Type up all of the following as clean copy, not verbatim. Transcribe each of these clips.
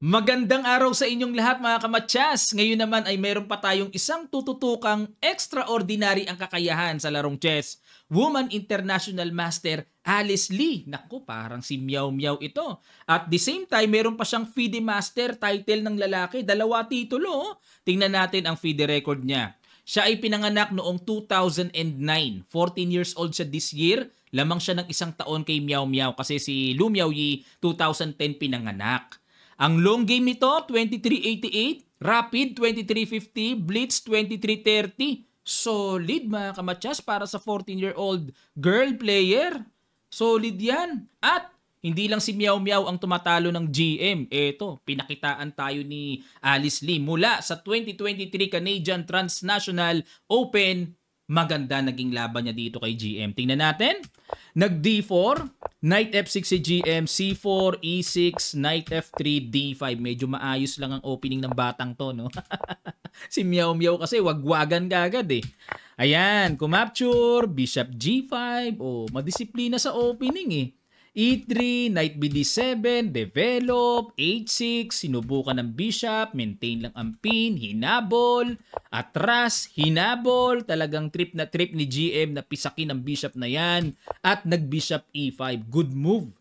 Magandang araw sa inyong lahat mga kamatyas! Ngayon naman ay meron pa tayong isang tututukang extraordinary ang kakayahan sa larong chess. Woman International Master Alice Lee. Naku, parang si Meow Meow ito. At the same time, meron pa siyang FIDE Master title ng lalaki. Dalawa titulo. Oh. Tingnan natin ang FIDE record niya. Siya ay pinanganak noong 2009. 14 years old siya this year. Lamang siya ng isang taon kay Meow Meow kasi si Lu Miaoyi 2010 pinanganak. Ang long game nito, 2388, rapid 2350, blitz 2330. Solid mga kamatyas para sa 14-year-old girl player. Solid yan. At hindi lang si Meow Meow ang tumatalo ng GM. Eto, pinakitaan tayo ni Alice Lee mula sa 2023 Canadian Transnational Open. Maganda naging laban niya dito kay GM. Tingnan natin. Nag D4, Knight F6 si GM, C4, E6, Knight F3, D5. Medyo maayos lang ang opening ng batang to, no? Si Meow Meow kasi wagwagan kagad eh. Ayan, kumapture, Bishop G5. Oh, madisiplina sa opening eh. E3, Knight BD7, develop, H6, sinubukan ng Bishop, maintain lang ang pin, hinabol, atras, hinabol, talagang trip na trip ni GM na pisakin ang Bishop na yan, at nag-Bishop E5, good move.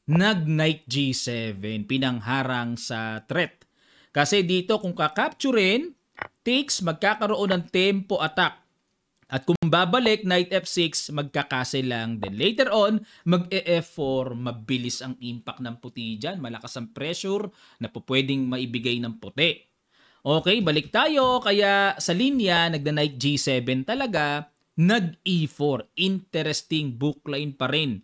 Nag-Knight G7, pinangharang sa threat. Kasi dito kung kakapturin, takes, magkakaroon ng tempo attack. At kung babalik, Knight F6, magkakasel lang. Then later on, mag-E4, mabilis ang impact ng puti dyan. Malakas ang pressure na pwedeng maibigay ng puti. Okay, balik tayo. Kaya sa linya, nagda-Knight G7 talaga, nag-E4. Interesting bookline pa rin.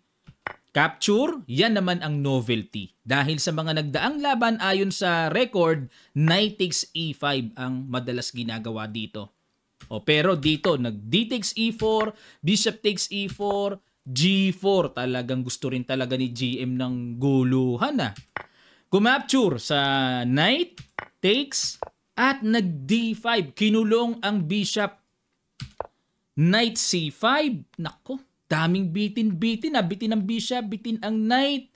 Capture, yan naman ang novelty. Dahil sa mga nagdaang laban ayon sa record, Knight takes E5 ang madalas ginagawa dito. Pero dito, nag-D takes E4, Bishop takes E4, G4. Talagang gusto rin talaga ni GM ng guluhan. Kumapture sa Knight takes at nag-D5. Kinulong ang Bishop. Knight C5. Nako, daming bitin-bitin. Bitin ang Bishop, bitin ang Knight.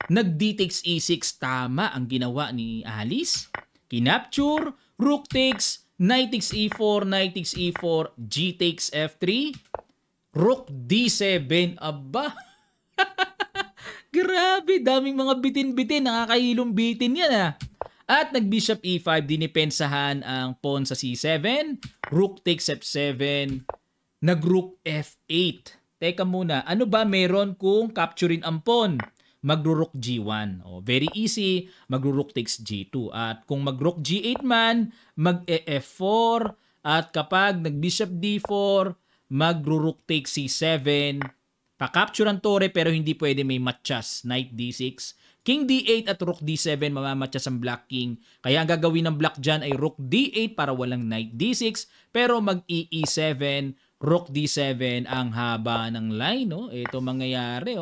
Nag-D takes E6. Tama ang ginawa ni Alice. Kinapture, Rook takes, Knight takes E4, Knight takes E4, G takes F3, Rook D7. Aba! Grabe, daming mga bitin-bitin. Nakakahilong bitin yan At nag-Bishop E5, dinipensahan ang pawn sa C7, Rook takes F7, nag-Rook F8. Teka muna, ano ba meron kung capturein ang pawn? Magro-Rook G1. Very easy, magro-Rook takes G2. At kung mag-Rook G8 man, mag-E4. At kapag nag-Bishop D4, magro-Rook takes C7. Pa-capture ang tore pero hindi pwede may matchas. Knight D6. King D8 at Rook D7, mamamatchas ang Black King. Kaya ang gagawin ng Black dyan ay Rook D8 para walang Knight D6. Pero mag-E7, Rook D7 ang haba ng line. Ito mangyayari.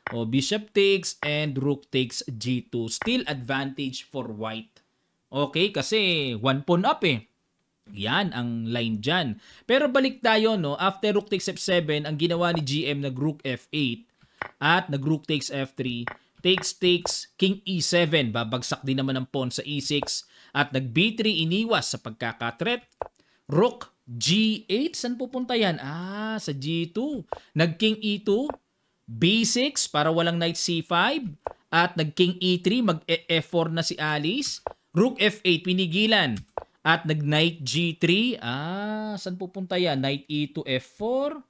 Bishop takes and Rook takes G2. Still advantage for white. Okay, kasi one pawn up Yan ang line dyan. Pero balik tayo, after Rook takes F7, ang ginawa ni GM nag-Rook F8 at nag-Rook takes F3, takes, King E7. Babagsak din naman ang pawn sa E6 at nag-B3 iniwas sa pagkakatret. Rook G8, saan pupunta yan? Sa G2. Nag-King E2, B6 para walang Knight C5 at nag-King E3, mag-F4 na si Alice. Rook F8 pinigilan at nag-Knight G3. Saan pupunta yan? Knight E2 F4.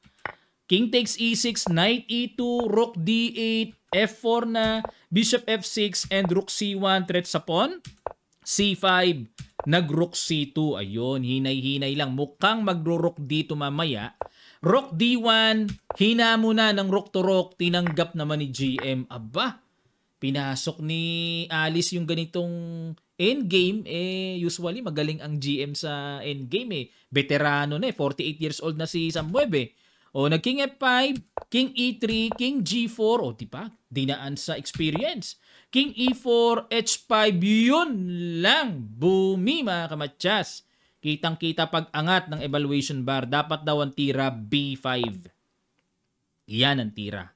King takes E6, Knight E2, Rook D8, F4 na, Bishop F6 and Rook C1 threat sa pawn. C5, nag-Rook C2. Ayun, hinay-hinay lang. Mukhang magro-Rook dito mamaya. Rook D1, hina muna ng Rook to Rook, tinanggap naman ni GM. Aba, pinasok ni Alice yung ganitong endgame. Usually magaling ang GM sa endgame Veterano 48 years old na si Samuel nag-King F5, King E3, King G4. Diba? Dinaan sa experience. King E4, H5, yun lang. Bumi mga kamatyas. Kitang-kita pag-angat ng evaluation bar. Dapat daw ang tira B5. Yan ang tira.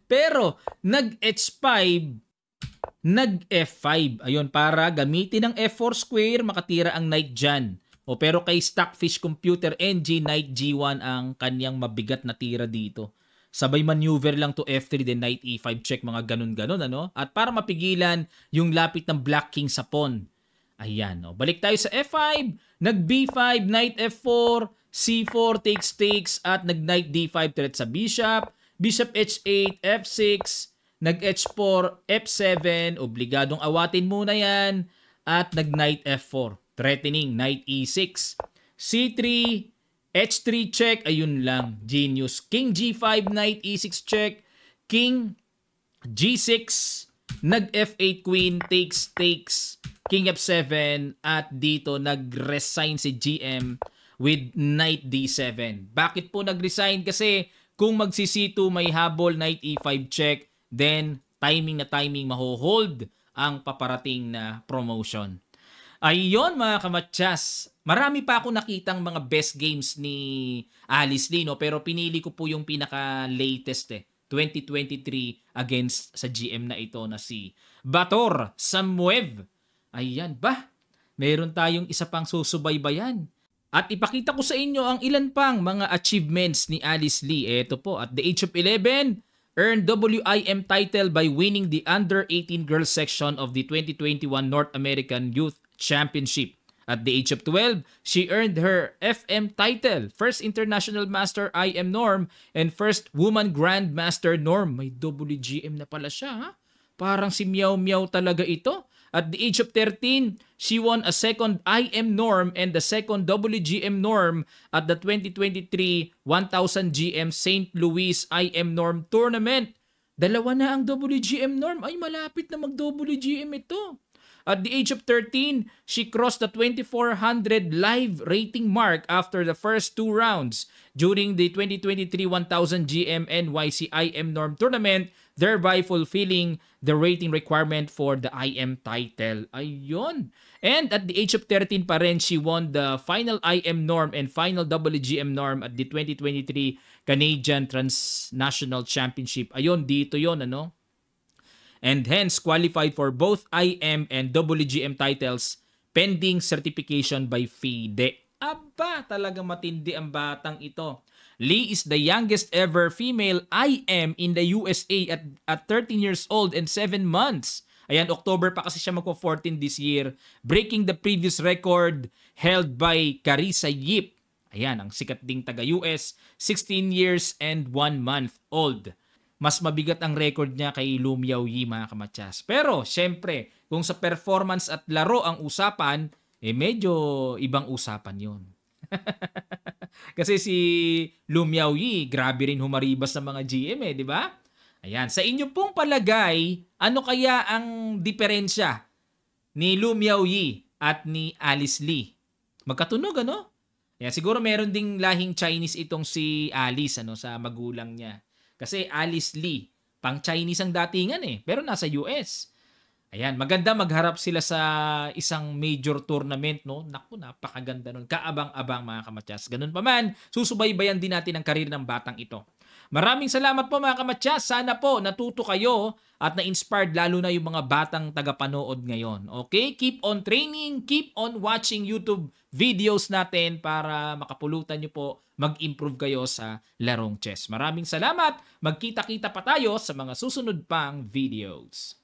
Pero, nag-H5, Nag F5. Ayun, para gamitin ang F4 square, makatira ang knight dyan. O pero kay Stockfish Computer NG, knight G1 ang kanyang mabigat na tira dito. Sabay maneuver lang to F3, then knight E5 check, mga ganun-ganun, ano? At para mapigilan yung lapit ng Black King sa pawn. Ayan, o. Balik tayo sa F5. Nag B5, knight F4, C4, takes, at nag knight D5, threat sa bishop. Bishop H8, F6, nag-H4, F7, obligadong awatin muna yan, at nag-Knight F4, threatening, Knight E6, C3, H3 check, ayun lang, genius. King G5, Knight E6 check, King G6, nag-F8 Queen, takes, King F7, at dito nag-resign si GM with Knight D7. Bakit po nag-resign? Kasi kung magsi-C2 may habol, Knight E5 check, then timing maho-hold ang paparating na promotion. Ayun mga kamatsas, marami pa ako nakitang mga best games ni Alice Lee, no? Pero pinili ko po yung pinaka-latest 2023 against sa GM na ito na si Bator Samuev. Ayan ba? Meron tayong isa pang susubaybayan. At ipakita ko sa inyo ang ilan pang mga achievements ni Alice Lee. Ito po, at the age of 11, earned WIM title by winning the under-18 girls section of the 2021 North American Youth Championship. At the age of 12, she earned her FM title, first International Master IM Norm, and first Woman Grandmaster Norm. May WGM na pala siya, ha? Parang si Meow Meow talaga ito. At the age of 13, she won a second IM Norm and the second WGM Norm at the 2023 1000 GM St. Louis IM Norm Tournament. Dalawa na ang WGM Norm. Ay, malapit na mag-WGM ito. At the age of 13, she crossed the 2400 live rating mark after the first 2 rounds during the 2023 1000 GM NYC IM Norm Tournament, thereby fulfilling the rating requirement for the IM title. Ayun. And at the age of 13 pa rin, she won the final IM Norm and final WGM Norm at the 2023 Canadian Transnational Championship. Ayun, dito yon, ano? And hence qualified for both IM and WGM titles pending certification by FIDE. Aba, talagang matindi ang batang ito. Lee is the youngest ever female IM in the USA at 13 years old and 7 months. Ayan, October pa kasi siya magpo-14 this year, breaking the previous record held by Carissa Yip. Ayan, ang sikat ding taga-US, 16 years and 1 month old. Mas mabigat ang record niya kay Lu Miaoyi, mga kamatsas. Pero, syempre, kung sa performance at laro ang usapan, medyo ibang usapan yun. Kasi si Lu Miaoyi, grabe rin humaribas ng mga GM di ba? Ayan, sa inyo pong palagay, ano kaya ang diferensya ni Lu Miaoyi at ni Alice Lee? Magkatunog, ano? Ayan, siguro meron ding lahing Chinese itong si Alice, ano, sa magulang niya. Kasi Alice Lee, pang Chinese ang datingan pero nasa US. Ayan, maganda magharap sila sa isang major tournament, no? Naku, napakaganda nun. Kaabang-abang, mga kamatsas. Ganun pa man, susubaybayan din natin ang karir ng batang ito. Maraming salamat po, mga kamatsas. Sana po natuto kayo at na-inspired lalo na yung mga batang tagapanood ngayon. Okay? Keep on training, keep on watching YouTube videos natin para makapulutan nyo po mag-improve kayo sa larong chess. Maraming salamat. Magkita-kita pa tayo sa mga susunod pang videos.